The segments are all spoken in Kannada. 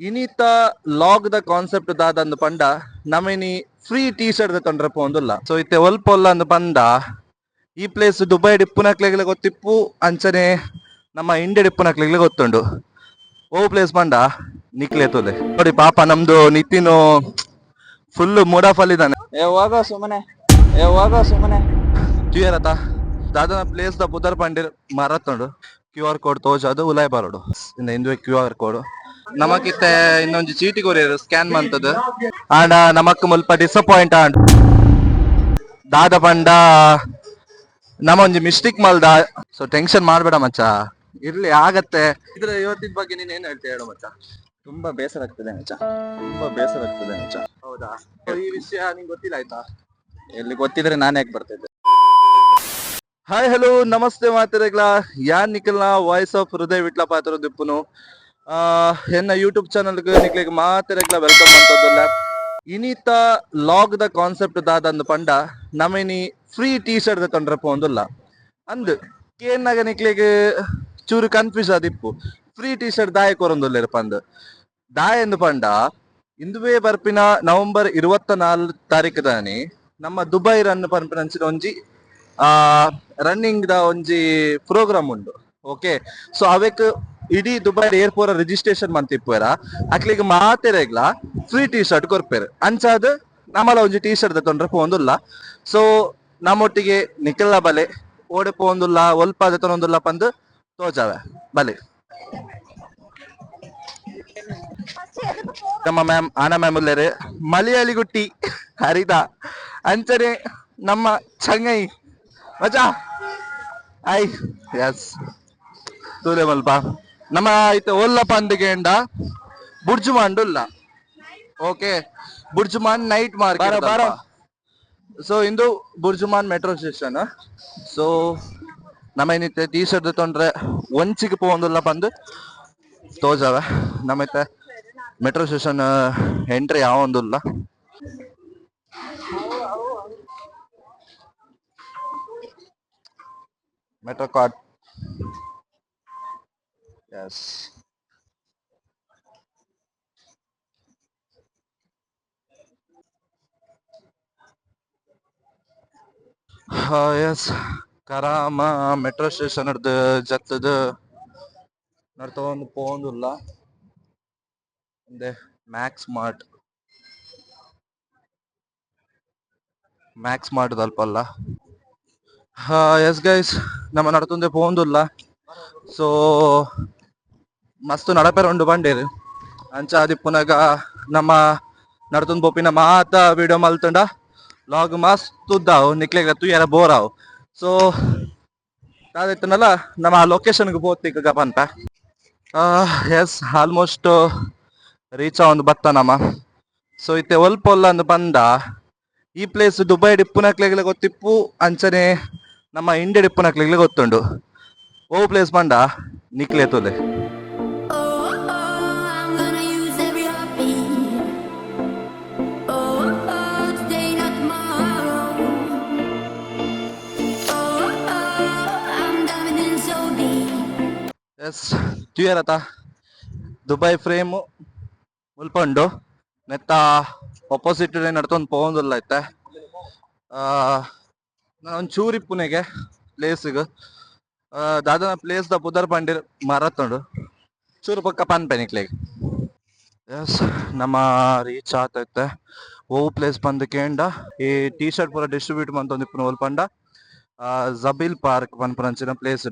ಇನಿತ ಲಾಗ್ ದ ಕಾನ್ಸೆಪ್ಟ್ ದಾದಂದು ಪಂಡ ನಮನಿ ಫ್ರೀ ಟೀ ಶರ್ಟ್ ತೊಂದ್ರೆ ಪೋಂದುಲ್ಲ ಸೊ ಇತ್ತೆ ಒಲ್ಪ ಅಂದು ಪಂಡ ಈ ಪ್ಲೇಸ್ ದುಬೈ ಡಿಪ್ಪುನಕ್ಲೆಗ್ಲೆ ಗೊತ್ತಿಪ್ಪು ಅಂಚನೆ ನಮ್ಮ ಇಂಡಿಯಾ ಡಿಪ್ಪುನಕ್ಲೆಗ್ಲೆ ಗೊತ್ತುಂಡು ಓ ಪ್ಲೇಸ್ ಪಂಡ ನಿಕ್ಲೇತುಲೆ ನೋಡಿ ಪಾಪ ನಮ್ದು ನಿತಿನ್ ಫುಲ್ ಮೂಡ್ ಆಫ್ ಅಲ್ಲಿ ಇದ್ದಾನೆ. ತುಯರತ ದಾದನ ಪ್ಲೇಸ್ ದ ಪುದರ್ ಪಂಡಿರ್ ಮರತ್ತುಂಡು QR ಕೋಡ್ ತೋಜಾದು ಉಲಾಯ್ ಬರೋಡು ಇಂದ ಇಂದುವೆ QR ಕೋಡ್ ನಮಕಿತ್ತೆ ಇನ್ನೊಂದು ಚೀಟಿ ಕೊರಿಯರು ಸ್ಕ್ಯಾನ್ ಮಂತದ್ದು ಆಂಡ ನಮಕ್ ಮುಲ್ಪ ಡಿಸಪಾಯಿಂಟ್ ಆಂಡ್ ದಾದ ಪಂಡ ನಮ ಒಂಜಿ ಮಿಸ್ಟೇಕ್ ಮಲ್ದ ಸೊ ಟೆನ್ಷನ್ ಮಾಡ್ಬೇಡ ಮಚ್ಚ ಇರ್ಲಿ ಆಗತ್ತೆ. ಇದ್ರ ಇವತ್ತಿನ ಬಗ್ಗೆ ನೀನ್ ಏನ್ ಹೇಳ್ತೀಯ ಹೇಳು ಮಚ್ಚ. ತುಂಬಾ ಬೇಸರ ಆಗ್ತದೆ ಮಚ್ಚ. ಹೌದಾ, ಈ ವಿಷಯ ನಿಂಗೆ ಗೊತ್ತಿಲ್ಲ ಆಯ್ತಾ? ಎಲ್ಲಿ ಗೊತ್ತಿದ್ರೆ ನಾನು ಯಾಕೆ ಬರ್ತಿದ್ದೆ. ಹಾಯ್ ಹಲೋ ನಮಸ್ತೆ ಮಾತಿರಗ್ಲ ಯಾನ್ ನಿಖಿಲ್ನ ವಾಯ್ಸ್ ಆಫ್ ಹೃದಯ ವಿಟ್ಲ ಪಾತ್ರ ದಿಪ್ಪುನು ಎನ್ನ ಯೂಟ್ಯೂಬ್ ಚಾನಲ್ಗೆ ನಿಕ್ಲಿಗೆ ಮಾತಿರಗ್ಲ ವೆಲ್ಕಮ್ ಅಂತದಲ್ಲ. ಇನಿತ ಲಾಗ್ ದ ಕಾನ್ಸೆಪ್ಟ್ ದಾದಂದು ಪಂಡ ನಮನಿ ಫ್ರೀ ಟೀ ಶರ್ಟ್ ತೊಂದ್ರೆ ಪೋಂದುಲ್ಲ ಅಂದ್ ಕೇನಾಗ ನಿಕ್ಲಿಗೆ ಚೂರು ಕನ್ಫ್ಯೂಸ್ ಆದಿಪ್ಪು. ಫ್ರೀ ಟೀ ಶರ್ಟ್ ದಾಯ ಕೊರೊಂದುಲ್ಲೇರು ಪಂದ್ ದಾಯ ಎಂದು ಪಂಡ ಇಂದುವೇ ಬರ್ಪಿನ ನವೆಂಬರ್ 24 ದಾನಿ ನಮ್ಮ ದುಬೈ ರನ್ ಪನ್ಪನಂಚಿನ ಒಂಜಿ ರನ್ನಿಂಗ್ ದ ಒಂಜಿ ಪ್ರೋಗ್ರಾಮ್ ಉಂಡು. ಓಕೆ, ಸೊ ಅವಕ್ ಇಡೀ ದುಬೈ ಏರ್ಪೋರ್ಟ್ ರಿಜಿಸ್ಟ್ರೇಷನ್ ಮಂತಿಪ್ಪುವೆರ ಅಕ್ಲಿಗೆ ಮಾತೆರೆಗ್ಲ ಫ್ರೀ ಟೀ ಶರ್ಟ್ ಕೊರ್ಪೇರು ಅಂಚಾದ್ ನಮ್ಮಲ ಒಂಜಿ ಟೀ ಶರ್ಟ್ ತೊಂದ್ರೆ ಪೋಂದುಲ್ಲ. ಸೊ ನಮ್ಮೊಟ್ಟಿಗೆ ನಿಖಿಲ್ನ ಬಲೆ ಓಡೆ ಪೋಂದುಲ್ಲ ಒಲ್ಪ ತೊಂದೊಂದುಲ್ಲ ಪಂದ್ ತೋಜಾವೆ ಬಲೆ ನಮ್ಮ ಮ್ಯಾಮ್ ಆನ ಮ್ಯಾಮ್ ಉಲ್ಲೇರೆ ಮಲಯಾಳಿ ಗುಟ್ಟಿ ಹರಿದ ಅಂಚನೆ ನಮ್ಮ ಚಂಗೈ ಮಚಾ ಐ ಎಸ್ ತೂಲೆ ಮಲ್ಪ ನಮ್ಮ ಐತೆ ಒಲ್ಲ ಪಂದಿಗೆಂಡ ಬುರ್ಜುಮಾನ್ ಉಲ್ಲ. Okay, BurJuman night market. So ಇಂದು ಬುರ್ಜುಮಾನ್ ಮೆಟ್ರೋ ಸ್ಟೇಷನ್. ಸೊ ನಮ್ಮ ಏನಿತ್ತೆ ಟೀ ಶರ್ಟ್ ತೊಂದ್ರೆ ಒಂಚಿಗೆ ಪೋಂದುಲ್ಲ ಪಂದ್ ತೋಜಾವ ನಮ್ಮೈತೆ ಮೆಟ್ರೋ ಸ್ಟೇಷನ್ ಎಂಟ್ರಿ ಯಾವೊಂದುಲ್ಲ. Metro card yes yes Karama metro station ಹಿಡ್ದು ಜತ್ತದ ನಡ್ತೊಂದು ಪೋಂದುಲ್ಲ. ಅಂದೆ ಮ್ಯಾಕ್ಸ್ ಮಾರ್ಟ್ ದಲ್ಪಲ್ಲ. ಎಸ್ ಗೈಸ್ ನಮ್ಮ ನಡ್ತೊಂದೆ ಪೋಂದುಲ್ಲ. ಸೊ ಮಸ್ತ್ ನಡಪೆರ ಉಂಡು ಬಂಡೇರು ಅಂಚ ಆದಿಪ್ಪುನಗ ನಮ್ಮ ನಡ್ತೊಂದು ಪೋಪಿನ ಮಾತ ವಿಡಿಯೋ ಮಲ್ತಂಡ ಲಾಗ್ ಮಸ್ತ್ ಉದ್ದಾವು ನಿಕ್ಲೆಗ ತುಯ್ಯರ ಬೋರ್ ಆವು. ಸೊ ಅದಾಯ್ತನಲ್ಲ ನಮ್ಮ ಲೊಕೇಶನ್ಗೆ ಪೋತಿಗ ಪಂತ ಎಸ್ ಆಲ್ಮೋಸ್ಟ್ ರೀಚ್ ಒಂದು ಬತ್ತ ನಮ್ಮ. ಸೊ ಇತ್ತೆ ಒಲ್ಪ ಅಂದು ಬಂದ ಈ ಪ್ಲೇಸ್ ದುಬೈ ಡಿಪ್ಪುನಕ್ಲೆಗ್ಲೆ ಗೊತ್ತಿಪ್ಪು ಅಂಚನೆ ನಮ್ಮ ಇಂಡಿಯಾ ಡಿಪ್ಪುನಕ್ಲೆಗ್ಲೆ ಗೊತ್ತುಂಡು ಓ ಪ್ಲೇಸ್ ಪಂಡ ನಿಕ್ಲೇತುಲೆ. ಎಸ್ ತುಯರತ ದುಬೈ ಫ್ರೇಮ್ ಮುಲ್ಪಂಡು ನೆತ್ತ ಅಪೋಸಿಟ್ ನಡ್ತೊಂದು ಪೋಂದುಲ್ಲ ಐತೆ. ನಾನು ಒಂದು ಚೂರಿಪ್ಪುನೆಗೆ ಪ್ಲೇಸಿಗೆ ದಾದನ ಪ್ಲೇಸ್ ದ ಪುದರ್ ಪಂಡಿರ್ ಮರತ್ತುಂಡು ಚೂರು ಪಕ್ಕ ಪನ್ಪೆನಿಕ್ಲೆಗೆ. ಎಸ್ ನಮ್ಮ ರೀಚ್ ಆತೈತೆ ಓ ಪ್ಲೇಸ್ ಬಂದು ಕೇಂಡ ಈ ಟೀ ಶರ್ಟ್ ಪೂರ ಡಿಸ್ಟ್ರಿಬ್ಯೂಟ್ ಮಂತೊಂದಿಪ್ಪುನ ಓಲ್ ಪಂಡ ಜಬೀಲ್ ಪಾರ್ಕ್ ಪನ್ಪುನಂಚಿನ ಪ್ಲೇಸ್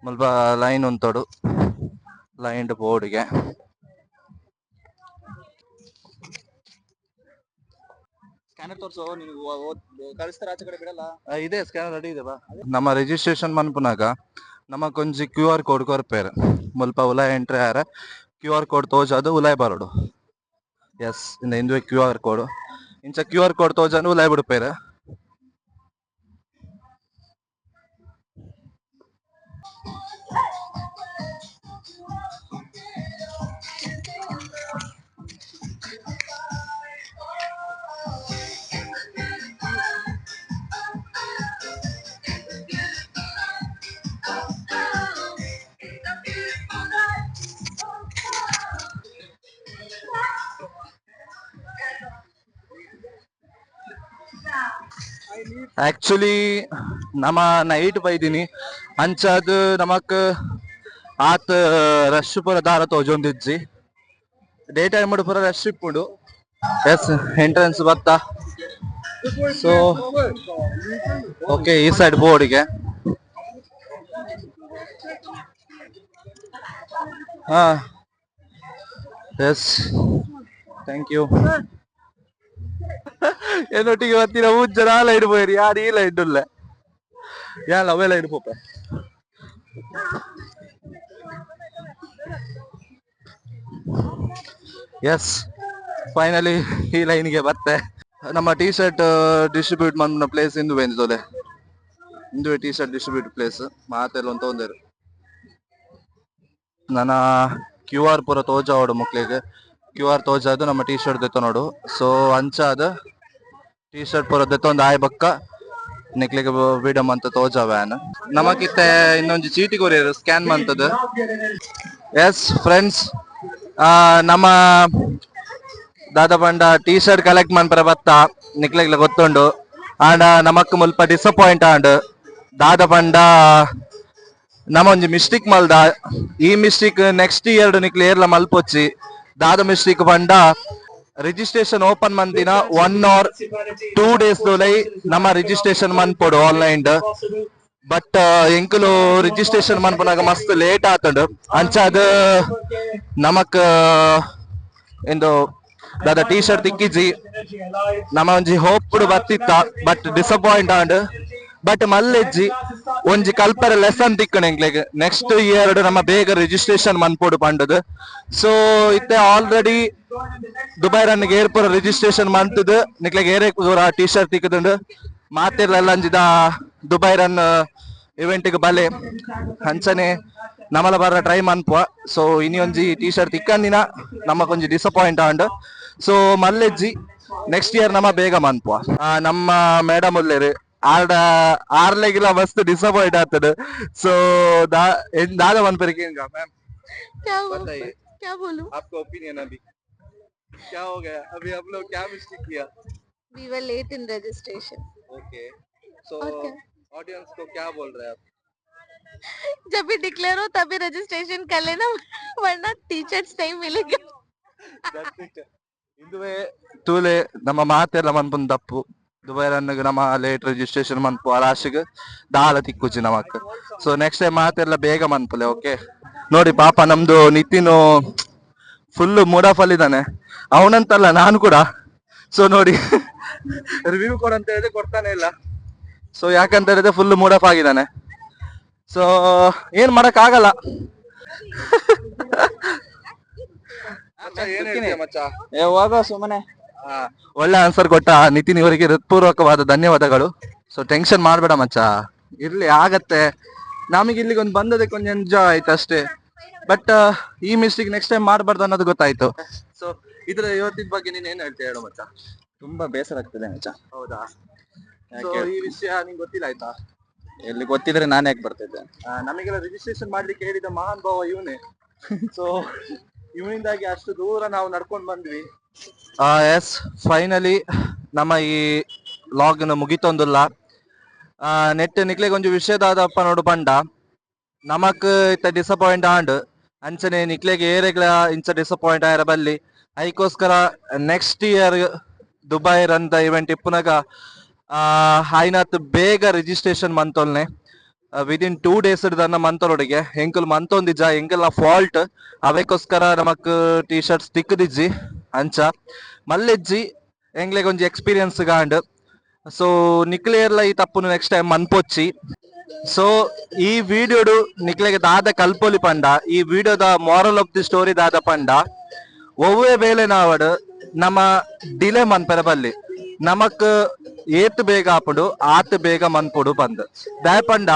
ಮುಲ್ಪ ಲೈನ್ ಉಂತೋಡು ಲೈನ್ ಬೋರ್ಡ್ಗೆ ಇದೆ ಸ್ಕ್ಯಾನರ್ ರೆಡಿ ಇದೆ ಬಾ. ನಮ್ಮ ರಿಜಿಸ್ಟ್ರೇಷನ್ ಮನ್ಪುನಾಗ ನಮಕೊಂಜಿ QR ಕೋಡ್ ಕೊರ್ಪೇರು ಮುಲ್ಪ ಉಲಾಯ್ ಎಂಟ್ರಿ ಆರೆ QR ಕೋಡ್ ತೋಜಾದು ಉಲಾಯ್ ಬರೋಡು. ಎಸ್ ಇಂದ ಇಂದುವೆ QR ಕೋಡ್ ಇಂಚ QR ಕೋಡ್ ತೋಜಾನು ಉಲಾಯ್ ಬಿಡ್ಪೇರು. ಆಕ್ಚುಲಿ ನಮ ನೈಟ್ ಬೈದಿನಿ ಅಂಚಾದ್ ನಮಕ್ ಆತ್ ರಶ್ ಪೂರ ದಾರ ತೋಜೊಂದಿಜ್ಜಿ ಡೇ ಟೈಮ್ ಪೂರ ರಶ್ ಇಪ್ಪುಂಡು ಎಸ್ ಎಂಟ್ರೆನ್ಸ್ ಬತ್ತ ಸೊ ಓಕೆ ಈ ಸೈಡ್ ಬೋರ್ಡಿಗೆ ಹಾ ಎಸ್ ಥ್ಯಾಂಕ್ ಯು എന്നൊട്ടിക്ക് പത്തിന ഊജ്ജ ലൈറ്റ് പോയി ഞാൻ ഈ ലൈറ്റ് ഇല്ല ഞാൻ ലവേ ലൈറ്റ് പോപ്പ ಎಸ್ ಫೈನಲಿ ಈ ಲೈನ್ಗೆ ಬರ್ತೆ ನಮ್ಮ ಟೀ ಶರ್ಟ್ ಡಿಸ್ಟ್ರಿಬ್ಯೂಟ್ ಮಾಡಿದ ಪ್ಲೇಸ್ ಇಂದು ಬೆಂದಿದ್ದೋಲೆ ಇಂದು ಟೀ ಶರ್ಟ್ ಡಿಸ್ಟ್ರಿಬ್ಯೂಟ್ ಪ್ಲೇಸ್ ಮಾತೆಲ್ಲ ಒಂದು ತೊಂದರೆ ನನ್ನ ಕ್ಯೂ ಆರ್ ಪೂರ ತೋಜಾವಡು ಮುಕ್ಲಿಗೆ ಕ್ಯೂ ಆರ್ ತೋಜಾದು ನಮ್ಮ ಟೀ ಶರ್ಟ್ ದೆತ್ತ ನೋಡು ಸೊ ಅಂಚಾದ ಟೀ ಶರ್ಟ್ ಪೂರ ದೆತ್ತ ಒಂದು ಆಯ್ ಬಕ್ಕ ನಿಕ್ಲಿಗೆ ವಿಡಮ್ ಅಂತ ತೋಜ ವ್ಯಾನ್ ನಮಕಿತ್ತೆ ಇನ್ನೊಂದು ಚೀಟಿ ಕೊರಿಯರ್ ಸ್ಕ್ಯಾನ್ ಮಂತದ ಎಸ್ ಫ್ರೆಂಡ್ಸ್ ನಮ್ಮ ದಾದ ಪಂಡ ಟೀ ಶರ್ಟ್ ಕಲೆಕ್ಟ್ ಮನ್ಪರ ಬತ್ತ ನಿಕ್ಲಿಗ್ಲ ಗೊತ್ತುಂಡು ಆಂಡ ನಮಕ್ ಮುಲ್ಪ ಡಿಸಪಾಯಿಂಟ್ ಆಂಡ್ ದಾದ ಪಂಡ ನಮ ಒಂಜಿ ಮಿಸ್ಟೇಕ್ ಮಲ್ದ ಈ ಮಿಸ್ಟೇಕ್ ನೆಕ್ಸ್ಟ್ ಇಯರ್ ನಿಕ್ಲಿ ಏರ್ಲ ಮಲ್ಪೊಚ್ಚಿ ದಾದ ಮಿಸ್ಟೇಕ್ ಪಂಡ ರಿಜಿಸ್ಟ್ರೇಷನ್ ಓಪನ್ ಮಂತಿನ 1 or 2 days ದೋಲೈ ನಮ್ಮ ರಿಜಿಸ್ಟ್ರೇಷನ್ ಮನ್ಪೊಡು ಆನ್ಲೈನ್ ಬಟ್ ಎಂಕುಲು ರಿಜಿಸ್ಟ್ರೇಷನ್ ಮನ್ಪನಾಗ ಮಸ್ತ್ ಲೇಟ್ ಆತಂಡು ಅಂಚಾದ ನಮಕ್ ಎಂದು ದಾದ ಟೀ ಶರ್ಟ್ ತಿಕ್ಕಿಜಿ ನಮ ಒಂಜಿ ಹೋಪ್ ಬತ್ತಿತ್ತ ಬಟ್ ಡಿಸಪಾಯಿಂಟ್ ಆಂಡ್ ಬಟ್ ಮಲ್ಲೆಜ್ಜಿ ಒಂಜಿ ಕಲ್ಪರ ಲೆಸನ್ ತಿಕ್ಕಣ ಎಂಕ್ಲೆಗ್ ನೆಕ್ಸ್ಟ್ ಇಯರ್ ನಮ್ಮ ಬೇಗ ರಿಜಿಸ್ಟ್ರೇಷನ್ ಮನ್ಪೊಡು ಪಂಡದು ಸೊ ಇತ್ತೆ ಆಲ್ರೆಡಿ ದುಬೈ ರನ್ಗೆ ಏರ್ಪುರ ರಿಜಿಸ್ಟ್ರೇಷನ್ ಮಂತದ್ ನಿಕ್ಲೆಗ್ ಏರೆ ಟೀ ಶರ್ಟ್ ತಿಕ್ಕದುಂಡು ಮಾತಿರ್ಲೆಲ್ಲ ಅಂಜಿದ ದುಬೈ ರನ್ ಇವೆಂಟ್ ಗೆ ಬಲೆ ಹಂಚನೆ ನಮಲ ಬರ ಟ್ರೈ ಮನ್ಪುವ ಸೊ ಇನಿ ಒಂಜಿ ಟೀ ಶರ್ಟ್ ತಿಕ್ಕಂದಿನ ನಮಕೊಂಜಿ ಡಿಸಪಾಯಿಂಟ್ ಆಂಡ್ ಸೊ ಮಲ್ಲೆಜ್ಜಿ ನೆಕ್ಸ್ಟ್ ಇಯರ್ ನಮ್ಮ ಬೇಗ ಮನ್ಪುವ ನಮ್ಮ ಮೇಡಮ್ ಉಲ್ಲೇರು ಆರ್ಲೆಗಿಲ್ಲ ಮಸ್ತ್ ಡಿಸಪಾಯಿಂಟ್ ಆಗ್ತದೆ ಸೊ दादा मन पर मैम क्या बताइए क्या बोलूं? आपका ओपिनियन अभी क्या हो गया अभी हम लोग क्या मिस्टेक किया We were late in registration. Okay so और क्या? ऑडियंस को क्या बोल रहे हैं आप जब भी डिक्लेयर हो तभी रजिस्ट्रेशन कर लेना वरना टीचर्स नहीं मिलेगा. That's it. ಇಂದುವೆ ತೂಲೆ ನಮ್ಮ ಮಾತೆಲ್ಲ ಮನ್ಪುನ್ ತಪ್ಪು ದುಬೈ ರನ್ಗೆ ನಮ್ಮ ಲೇಟ್ ರಿಜಿಸ್ಟ್ರೇಷನ್ ಮನ್ಪು ಲಾಸ್ಟಿಗೆ ದಾಲ ತಿಕ್ಕುಜಿ ನಮಕ್ ಸೊ ನೆಕ್ಸ್ಟ್ ಟೈಮ್ ಮಾತೆಲ್ಲ ಬೇಗ ಮನ್ಪುಲೆ ಓಕೆ ನೋಡಿ ಪಾಪ ನಮ್ದು ನಿತಿನ್ ಫುಲ್ ಮೂಡ್ ಆಫ್ ಅಲ್ಲಿ ಇದ್ದಾನೆ ಅವನಂತಲ್ಲ ನಾನು ಕೂಡ ಸೊ ನೋಡಿ ರಿವ್ಯೂ ಕೊಡಂತ ಹೇಳಿದ್ರೆ ಕೊಡ್ತಾನೆ ಇಲ್ಲ ಸೊ ಯಾಕಂತ ಹೇಳಿದ್ರೆ ಫುಲ್ ಮೂಡ್ ಆಫ್ ಆಗಿದ್ದಾನೆ ಸೊ ಏನ್ ಮಾಡಕ್ ಆಗಲ್ಲ ಏನ್ ಹೇಳ್ತೀಯ ಮಚ್ಚ ಹೋಗೋ ಸುಮ್ಮನೆ ಒಳ್ಳೆ ಆನ್ಸರ್ ಕೊಟ್ಟ ನಿತಿನ್ ಇವರಿಗೆ ಹೃತ್ಪೂರ್ವಕವಾದ ಧನ್ಯವಾದಗಳು ಸೊ ಟೆನ್ಷನ್ ಮಾಡ್ಬೇಡ ಮಚ್ಚ ಇರ್ಲಿ ಆಗತ್ತೆ ನಮಗೆ ಇಲ್ಲಿಗೆ ಒಂದು ಬಂದದಕ್ಕೆ ಒಂದು ಎಂಜಾಯ್ ಆಯ್ತು ಅಷ್ಟೇ ಬಟ್ ಈ ಮಿಸ್ಟೇಕ್ ನೆಕ್ಸ್ಟ್ ಟೈಮ್ ಮಾಡಬಾರ್ದು ಅನ್ನೋದು ಗೊತ್ತಾಯ್ತು ಸೊ ಇದ್ರ ಇವತ್ತಿನ ಬಗ್ಗೆ ನೀನ್ ಏನ್ ಹೇಳ್ತೀಯ ಹೇಳು ಮಚ್ಚ ತುಂಬಾ ಬೇಸರ ಆಗ್ತದೆ ಮಚ್ಚ. ಹೌದಾ ಸೊ ಈ ವಿಷಯ ನಿಂಗೆ ಗೊತ್ತಿಲ್ಲ ಆಯ್ತಾ ಎಲ್ಲಿ ಗೊತ್ತಿದ್ರೆ ನಾನು ಯಾಕೆ ಬರ್ತಿದ್ದೆ. ನಮಗೆಲ್ಲ ರಿಜಿಸ್ಟ್ರೇಷನ್ ಮಾಡ್ಲಿಕ್ಕೆ ಹೇಳಿದ ಮಹಾನ್ ಭಾವ ಇವನೇ ಸೊ ಇವನಿಂದಾಗಿ ಅಷ್ಟು ದೂರ ನಾವು ನಡ್ಕೊಂಡು ಬಂದ್ವಿ ಎಸ್ ಫೈನಲಿ ನಮ್ಮ ಈ ಲಾಗ್ ಮುಗಿತೊಂದುಲ್ಲ ನೆಟ್ ನಿಕ್ಲೆಗ್ ಒಂಜಿ ವಿಷಯದಾದಪ್ಪ ನೋಡು ಪಂಡ ನಮಕ್ ಇತ್ತ ಡಿಸಪಾಯಿಂಟ್ ಆಂಡ್ ಅಂಚನೆ ನಿಕ್ಲೆಗ್ ಏರೆಗ್ಲ ಇಂಚ ಡಿಸಪಾಯಿಂಟ್ ಆಯ್ರ ಬಲ್ಲಿ ಅದಕ್ಕೋಸ್ಕರ ನೆಕ್ಸ್ಟ್ ಇಯರ್ ದುಬೈ ಅಂತ ಇವೆಂಟ್ ಇಪ್ಪುನಾಗ ಆಯ್ನತ್ ಬೇಗ ರಿಜಿಸ್ಟ್ರೇಷನ್ ಮಂತೊಲ್ನೆ ವಿದಿನ್ 2 days ದನ್ನ ಮಂತೊಳೊಡಿಗೆ ಎಂಕುಲ್ ಮಂತೊಂದಿಜ್ಜ ಎಂಕಲ್ನ ಫಾಲ್ಟ್ ಅವಕ್ಕೋಸ್ಕರ ನಮಕ್ ಟೀ ಶರ್ಟ್ಸ್ ತಿಕ್ಕದಿಜ್ಜಿ ಅಂಚ ಮಲ್ಲೆಜ್ಜಿ ಎಂಗ್ಲೆಗ್ ಒಂಜಿ ಎಕ್ಸ್ಪೀರಿಯನ್ಸ್ ಗಾಂಡ್ ಸೊ ನಿಕ್ಲಿಯರ್ಲ ಈ ತಪ್ಪುನು ನೆಕ್ಸ್ಟ್ ಟೈಮ್ ಮನ್ಪೊಚ್ಚಿ ಸೊ ಈ ವಿಡಿಯೋಡು ನಿಕ್ಲೆಗೆ ದಾದ ಕಲ್ಪೊಲಿ ಪಂಡ ಈ ವಿಡಿಯೋದ ಮಾರಲ್ ಆಫ್ ದಿ ಸ್ಟೋರಿ ದಾದ ಪಂಡ ಒವ್ವೇ ವೇಳೆ ನಾವಡ್ ನಮ್ಮ ಡಿಲೇ ಮನ್ಪೆರ ಬಲ್ಲಿ ನಮಕ್ ಏತ್ ಬೇಗ ಆಪುಡು ಆತ್ ಬೇಗ ಮನ್ಪುಡು ಪಂದ್ ದಾಯ ಪಂಡ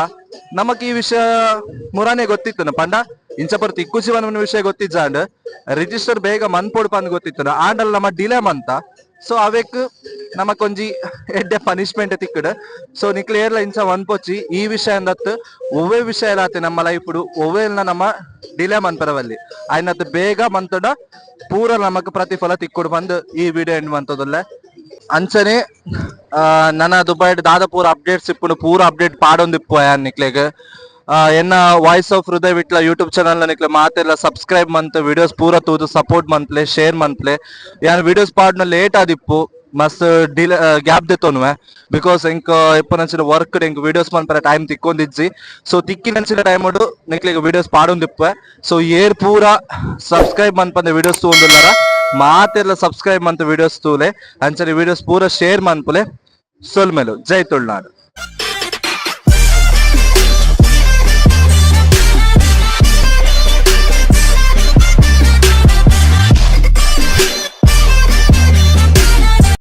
ನಮಕ್ ಈ ವಿಷಯ ಮುರಾನೆ ಗೊತ್ತಿತ್ತು ಪಂಡ ಇಂಚಪರ್ ತಿಕ್ಕುಚಿವನ ವಿಷಯ ಗೊತ್ತಿಜ್ಜಾಂಡ್ ರಿಜಿಸ್ಟರ್ ಬೇಗ ಮನ್ಪುಡು ಪಂದ್ ಗೊತ್ತಿತ್ತು ಆಂಡಲ್ ನಮ್ಮ ಡಿಲೇ ಮಂತ ಸೊ ಅವೆಕ್ ನಮಕೊಂಜಿ ಎಡ್ಡೆ ಪನಿಷ್ಮೆಂಟ್ ತಿಕ್ಕಡ್ ಸೊ ನಿಕ್ಲಿಯರ್ಲ ಇಂಚ ಮನ್ಪೊಚ್ಚಿ ಈ ವಿಷಯ ಅಂದತ್ ಒವ್ವೇ ವಿಷಯ ಇಲ್ಲಾತೆ ನಮ್ಮ ಲೈಫ್ ಒವ್ವೇಲ್ನ ನಮ್ಮ ಡಿಲೇ ಮನ್ಪರವಲ್ಲಿ ಆಯ್ನತ್ ಬೇಗ ಮಂತಡ ಪೂರ ನಮಕ್ ಪ್ರತಿಫಲ ತಿಕ್ಕುಡು ಬಂದ್ ಈ ವಿಡಿಯೋ ಎಂಡ್ ಮಂತದಲ್ಲ ಅಂಚನೆ ನನ್ನ ದುಬೈ ದಾದ ಪೂರ ಅಪ್ಡೇಟ್ಸ್ ಇಪ್ಪುನು ಪೂರ ಅಪ್ಡೇಟ್ ಪಾಡೊಂದಿಪ್ಪು ಯಾನ್ ನಿಕ್ಲೆಗ್ ಎನ್ನ ವಾಯ್ಸ್ ಆಫ್ ಹೃದಯ ವಿಟ್ಲ ಯೂಟ್ಯೂಬ್ ಚಾನಲ್ ನಿಕ್ಲೆ ಮಾತೆಲ್ಲ ಸಬ್ಸ್ಕ್ರೈಬ್ ಮಂತ್ ವಿಡಿಯೋಸ್ ಪೂರ ತೂದು ಸಪೋರ್ಟ್ ಮಂತ್ಲೆ ಶೇರ್ ಮಂತ್ಲೆ ಯಾನ್ ವಿಡಿಯೋಸ್ ಪಾಡ್ನ ಲೇಟ್ ಆದಿಪ್ಪು ಮಸ್ತ್ ಡಿಲೇ ಗ್ಯಾಪ್ ದೆತ್ತೊನ್ವೆ ಬಿಕಾಸ್ ಎಂಕ್ ಎಪ್ಪನಂಚಿನ ವರ್ಕ್ ಎಂಕ್ ವಿಡಿಯೋಸ್ ಮನ್ಪರ ಟೈಮ್ ತಿಕ್ಕೊಂದಿಜ್ಜಿ ಸೊ ತಿಕ್ಕಿನಂಚಿನ ಟೈಮ್ ನಿಕ್ಲೆಗ್ ವಿಡಿಯೋಸ್ ಪಾಡೊಂದಿಪ್ಪೆ ಸೊ ಏರ್ ಪೂರ ಸಬ್ಸ್ಕ್ರೈಬ್ ಮನ್ಪಂದೆ ವಿಡಿಯೋಸ್ ತೂಂದುಲ್ಲರ ಮಾತೆಲ್ಲ ಸಬ್ಸ್ಕ್ರೈಬ್ ಮಂತ್ ವಿಡಿಯೋಸ್ ತೂಲೆ ಅಂಚನೆ ವಿಡಿಯೋಸ್ ಪೂರ ಶೇರ್ ಮನ್ಪುಲೆ ಸೊಲ್ಮೆಲು ಜೈ ತುಳ್ನಾಡು.